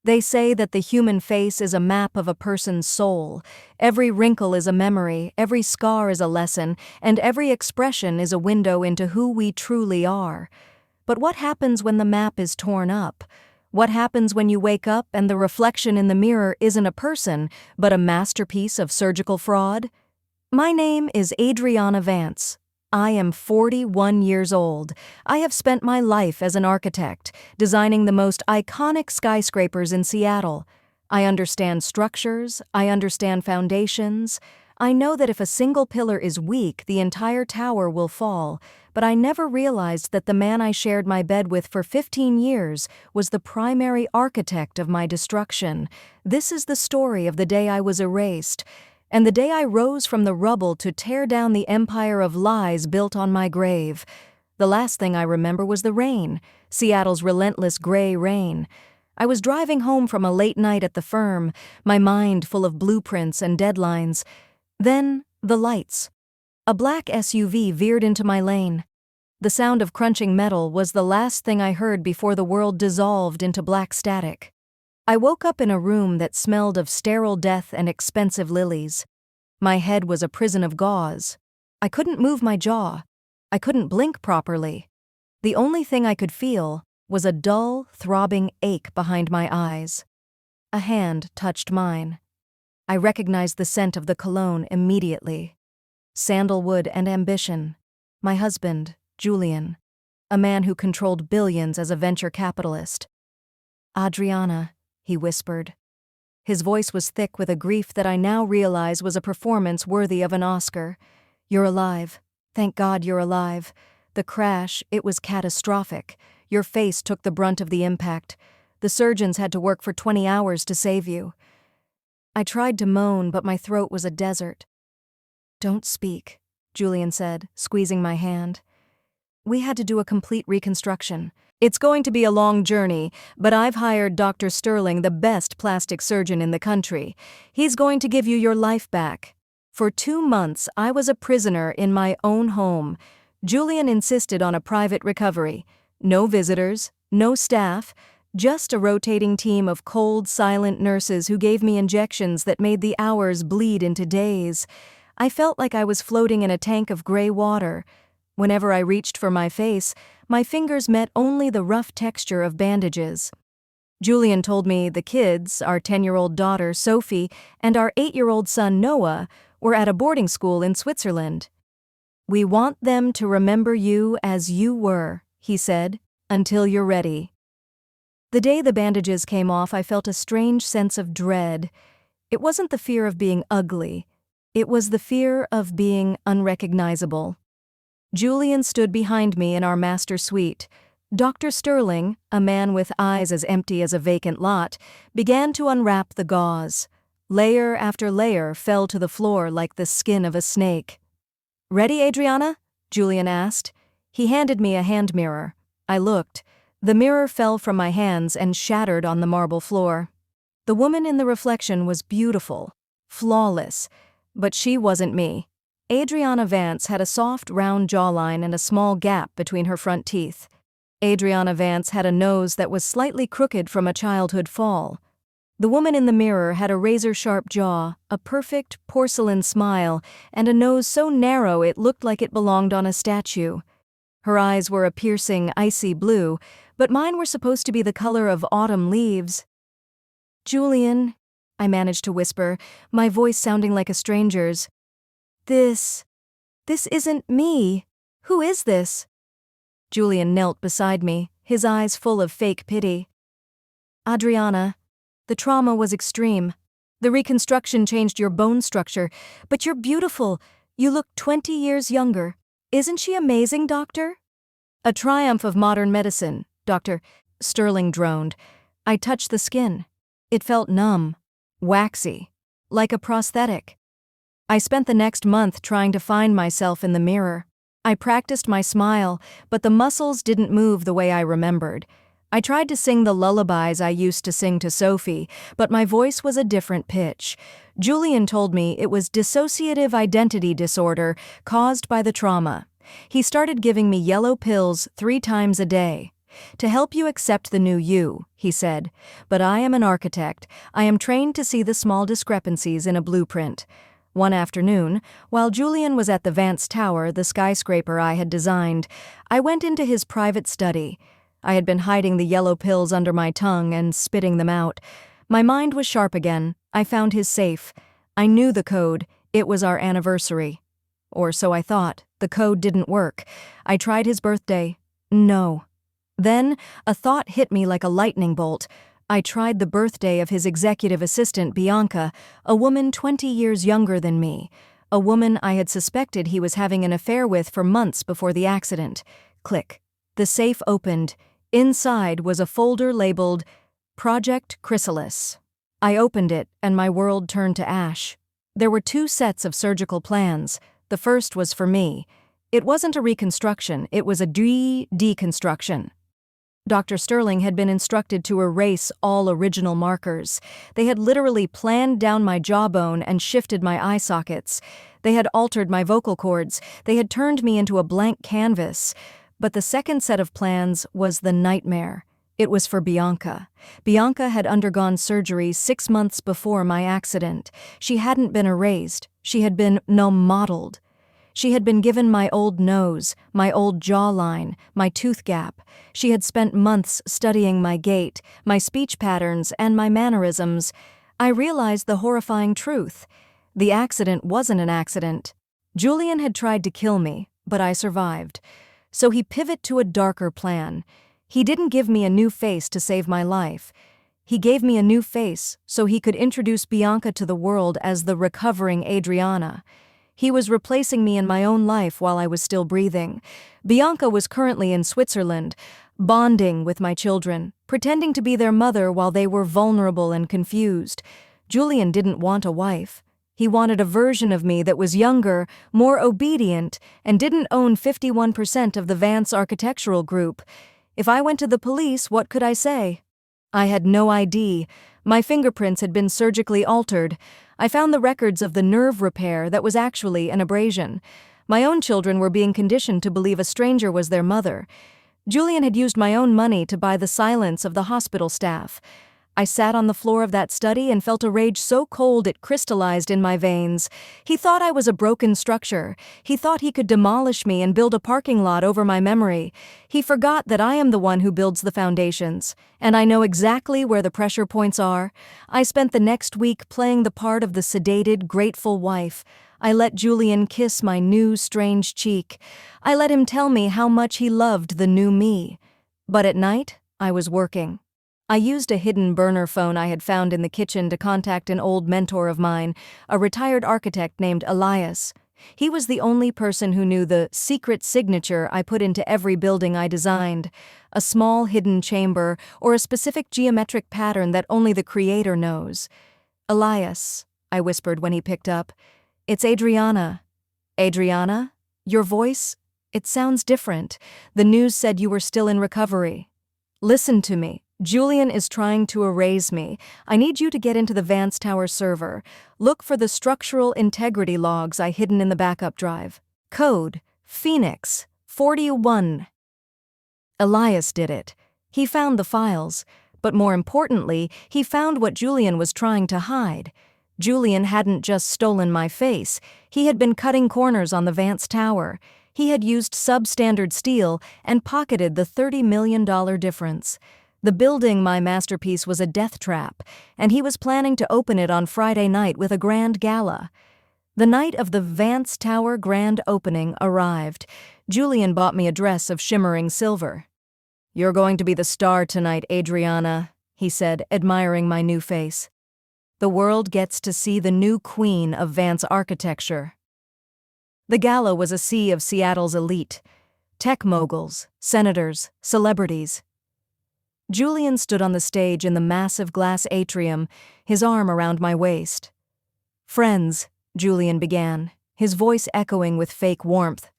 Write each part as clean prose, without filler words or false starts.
They say that the human face is a map of a person's soul. Every wrinkle is a memory, every scar is a lesson, and every expression is a window into who we truly are. But what happens when the map is torn up? What happens when you wake up and the reflection in the mirror isn't a person, but a masterpiece of surgical fraud? My name is Adriana Vance. I am 41 years old. I have spent my life as an architect, designing the most iconic skyscrapers in Seattle. I understand structures, I understand foundations. I know that if a single pillar is weak, the entire tower will fall, but I never realized that the man I shared my bed with for 15 years was the primary architect of my destruction. This is the story of the day I was erased, and the day I rose from the rubble to tear down the empire of lies built on my grave. The last thing I remember was the rain, Seattle's relentless gray rain. I was driving home from a late night at the firm, my mind full of blueprints and deadlines. Then, the lights. A black SUV veered into my lane. The sound of crunching metal was the last thing I heard before the world dissolved into black static. I woke up in a room that smelled of sterile death and expensive lilies. My head was a prison of gauze. I couldn't move my jaw. I couldn't blink properly. The only thing I could feel was a dull, throbbing ache behind my eyes. A hand touched mine. I recognized the scent of the cologne immediately. Sandalwood and ambition. My husband, Julian, a man who controlled billions as a venture capitalist. "Adriana," he whispered. His voice was thick with a grief that I now realize was a performance worthy of an Oscar. "You're alive. Thank God you're alive. The crash, it was catastrophic. Your face took the brunt of the impact. The surgeons had to work for 20 hours to save you." I tried to moan, but my throat was a desert. "Don't speak," Julian said, squeezing my hand. "We had to do a complete reconstruction. It's going to be a long journey, but I've hired Dr. Sterling, the best plastic surgeon in the country. He's going to give you your life back." For 2 months, I was a prisoner in my own home. Julian insisted on a private recovery. No visitors, no staff, just a rotating team of cold, silent nurses who gave me injections that made the hours bleed into days. I felt like I was floating in a tank of gray water. Whenever I reached for my face, my fingers met only the rough texture of bandages. Julian told me the kids, our 10-year-old daughter, Sophie, and our 8-year-old son, Noah, were at a boarding school in Switzerland. "We want them to remember you as you were," he said, "until you're ready." The day the bandages came off, I felt a strange sense of dread. It wasn't the fear of being ugly. It was the fear of being unrecognizable. Julian stood behind me in our master suite. Dr. Sterling, a man with eyes as empty as a vacant lot, began to unwrap the gauze. Layer after layer fell to the floor like the skin of a snake. "Ready, Adriana?" Julian asked. He handed me a hand mirror. I looked. The mirror fell from my hands and shattered on the marble floor. The woman in the reflection was beautiful, flawless, but she wasn't me. Adriana Vance had a soft, round jawline and a small gap between her front teeth. Adriana Vance had a nose that was slightly crooked from a childhood fall. The woman in the mirror had a razor-sharp jaw, a perfect porcelain smile, and a nose so narrow it looked like it belonged on a statue. Her eyes were a piercing, icy blue, but mine were supposed to be the color of autumn leaves. "Julian," I managed to whisper, my voice sounding like a stranger's. This isn't me. Who is this?" Julian knelt beside me, his eyes full of fake pity. "Adriana, the trauma was extreme. The reconstruction changed your bone structure, but you're beautiful. You look 20 years younger. Isn't she amazing, doctor?" "A triumph of modern medicine, Dr. Sterling droned. I touched the skin. It felt numb, waxy, like a prosthetic. I spent the next month trying to find myself in the mirror. I practiced my smile, but the muscles didn't move the way I remembered. I tried to sing the lullabies I used to sing to Sophie, but my voice was a different pitch. Julian told me it was dissociative identity disorder caused by the trauma. He started giving me yellow pills 3 times a day. "To help you accept the new you," he said. "But I am an architect. I am trained to see the small discrepancies in a blueprint." One afternoon, while Julian was at the Vance Tower, the skyscraper I had designed, I went into his private study. I had been hiding the yellow pills under my tongue and spitting them out. My mind was sharp again. I found his safe. I knew the code. It was our anniversary. Or so I thought. The code didn't work. I tried his birthday. No. Then, a thought hit me like a lightning bolt. I tried the birthday of his executive assistant, Bianca, a woman 20 years younger than me, a woman I had suspected he was having an affair with for months before the accident. Click. The safe opened. Inside was a folder labeled Project Chrysalis. I opened it, and my world turned to ash. There were 2 sets of surgical plans. The first was for me. It wasn't a reconstruction, it was a deconstruction. Dr. Sterling had been instructed to erase all original markers. They had literally planned down my jawbone and shifted my eye sockets. They had altered my vocal cords. They had turned me into a blank canvas. But the second set of plans was the nightmare. It was for Bianca. Bianca had undergone surgery 6 months before my accident. She hadn't been erased. She had been modeled. She had been given my old nose, my old jawline, my tooth gap. She had spent months studying my gait, my speech patterns, and my mannerisms. I realized the horrifying truth. The accident wasn't an accident. Julian had tried to kill me, but I survived. So he pivoted to a darker plan. He didn't give me a new face to save my life. He gave me a new face so he could introduce Bianca to the world as the recovering Adriana. He was replacing me in my own life while I was still breathing. Bianca was currently in Switzerland, bonding with my children, pretending to be their mother while they were vulnerable and confused. Julian didn't want a wife. He wanted a version of me that was younger, more obedient, and didn't own 51% of the Vance Architectural Group. If I went to the police, what could I say? I had no ID. My fingerprints had been surgically altered. I found the records of the nerve repair that was actually an abrasion. My own children were being conditioned to believe a stranger was their mother. Julian had used my own money to buy the silence of the hospital staff. I sat on the floor of that study and felt a rage so cold it crystallized in my veins. He thought I was a broken structure. He thought he could demolish me and build a parking lot over my memory. He forgot that I am the one who builds the foundations, and I know exactly where the pressure points are. I spent the next week playing the part of the sedated, grateful wife. I let Julian kiss my new, strange cheek. I let him tell me how much he loved the new me. But at night, I was working. I used a hidden burner phone I had found in the kitchen to contact an old mentor of mine, a retired architect named Elias. He was the only person who knew the secret signature I put into every building I designed, a small hidden chamber or a specific geometric pattern that only the creator knows. "Elias," I whispered when he picked up. "It's Adriana." "Adriana? Your voice? It sounds different. The news said you were still in recovery." "Listen to me. Julian is trying to erase me. I need you to get into the Vance Tower server. Look for the structural integrity logs I hidden in the backup drive. Code Phoenix 41. Elias did it. He found the files. But more importantly, he found what Julian was trying to hide. Julian hadn't just stolen my face. He had been cutting corners on the Vance Tower. He had used substandard steel and pocketed the $30 million difference. The building, my masterpiece, was a death trap, and he was planning to open it on Friday night with a grand gala. The night of the Vance Tower grand opening arrived. Julian bought me a dress of shimmering silver. "You're going to be the star tonight, Adriana," he said, admiring my new face. "The world gets to see the new queen of Vance architecture." The gala was a sea of Seattle's elite. Tech moguls, senators, celebrities. Julian stood on the stage in the massive glass atrium, his arm around my waist. "Friends," Julian began, his voice echoing with fake warmth.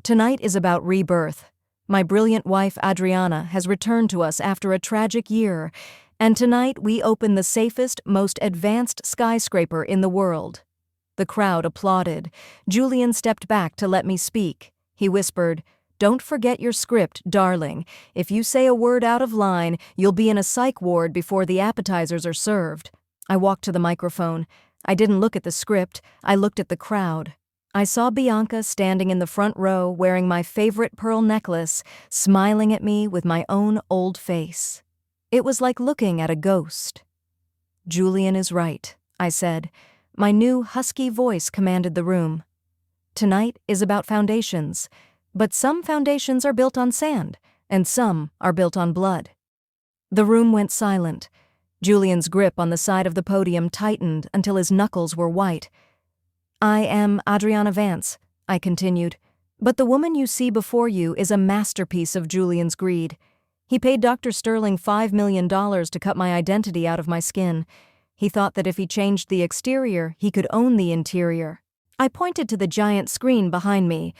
"Tonight is about rebirth. My brilliant wife, Adriana, has returned to us after a tragic year, and tonight we open the safest, most advanced skyscraper in the world." The crowd applauded. Julian stepped back to let me speak. He whispered, Don't forget your script, darling. If you say a word out of line, you'll be in a psych ward before the appetizers are served. I walked to the microphone. I didn't look at the script, I looked at the crowd. I saw Bianca standing in the front row wearing my favorite pearl necklace, smiling at me with my own old face. It was like looking at a ghost. "Julian is right," I said. My new husky voice commanded the room. "Tonight is about foundations, but some foundations are built on sand, and some are built on blood." The room went silent. Julian's grip on the side of the podium tightened until his knuckles were white. "I am Adriana Vance," I continued, "but the woman you see before you is a masterpiece of Julian's greed. He paid Dr. Sterling $5 million to cut my identity out of my skin. He thought that if he changed the exterior, he could own the interior." I pointed to the giant screen behind me.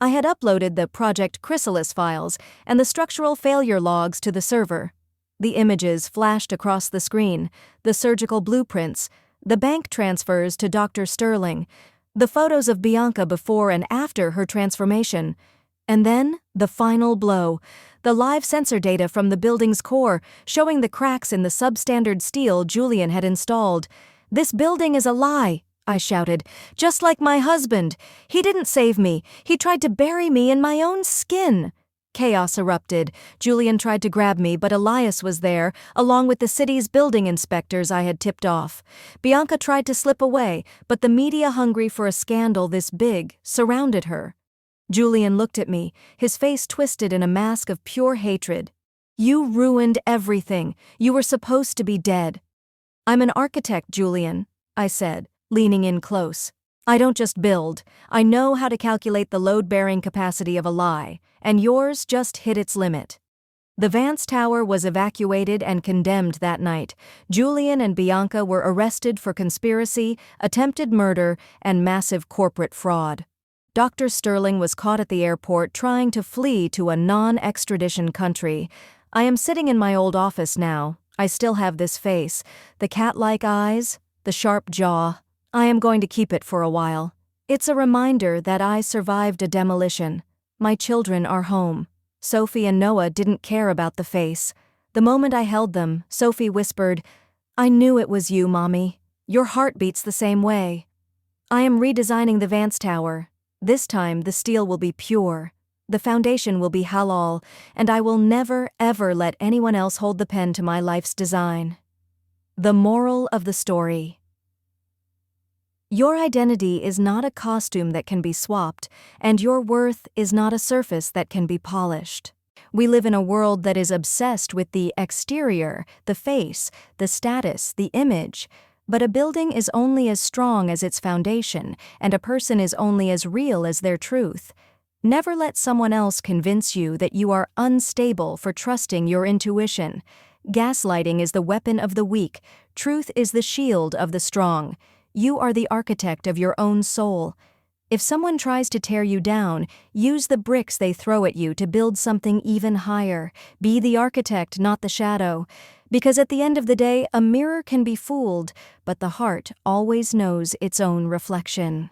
I had uploaded the Project Chrysalis files and the structural failure logs to the server. The images flashed across the screen, the surgical blueprints, the bank transfers to Dr. Sterling, the photos of Bianca before and after her transformation, and then the final blow, the live sensor data from the building's core showing the cracks in the substandard steel Julian had installed. "This building is a lie," I shouted, "just like my husband. He didn't save me. He tried to bury me in my own skin." Chaos erupted. Julian tried to grab me, but Elias was there, along with the city's building inspectors I had tipped off. Bianca tried to slip away, but the media hungry for a scandal this big surrounded her. Julian looked at me, his face twisted in a mask of pure hatred. "You ruined everything. You were supposed to be dead." "I'm an architect, Julian," I said, leaning in close. "I don't just build. I know how to calculate the load-bearing capacity of a lie, and yours just hit its limit." The Vance Tower was evacuated and condemned that night. Julian and Bianca were arrested for conspiracy, attempted murder, and massive corporate fraud. Dr. Sterling was caught at the airport trying to flee to a non-extradition country. I am sitting in my old office now. I still have this face, the cat-like eyes, the sharp jaw. I am going to keep it for a while. It's a reminder that I survived a demolition. My children are home. Sophie and Noah didn't care about the face. The moment I held them, Sophie whispered, "I knew it was you, Mommy. Your heart beats the same way." I am redesigning the Vance Tower. This time the steel will be pure. The foundation will be halal, and I will never, ever let anyone else hold the pen to my life's design. The moral of the story. Your identity is not a costume that can be swapped, and your worth is not a surface that can be polished. We live in a world that is obsessed with the exterior, the face, the status, the image. But a building is only as strong as its foundation, and a person is only as real as their truth. Never let someone else convince you that you are unstable for trusting your intuition. Gaslighting is the weapon of the weak. Truth is the shield of the strong. You are the architect of your own soul. If someone tries to tear you down, use the bricks they throw at you to build something even higher. Be the architect, not the shadow. Because at the end of the day, a mirror can be fooled, but the heart always knows its own reflection.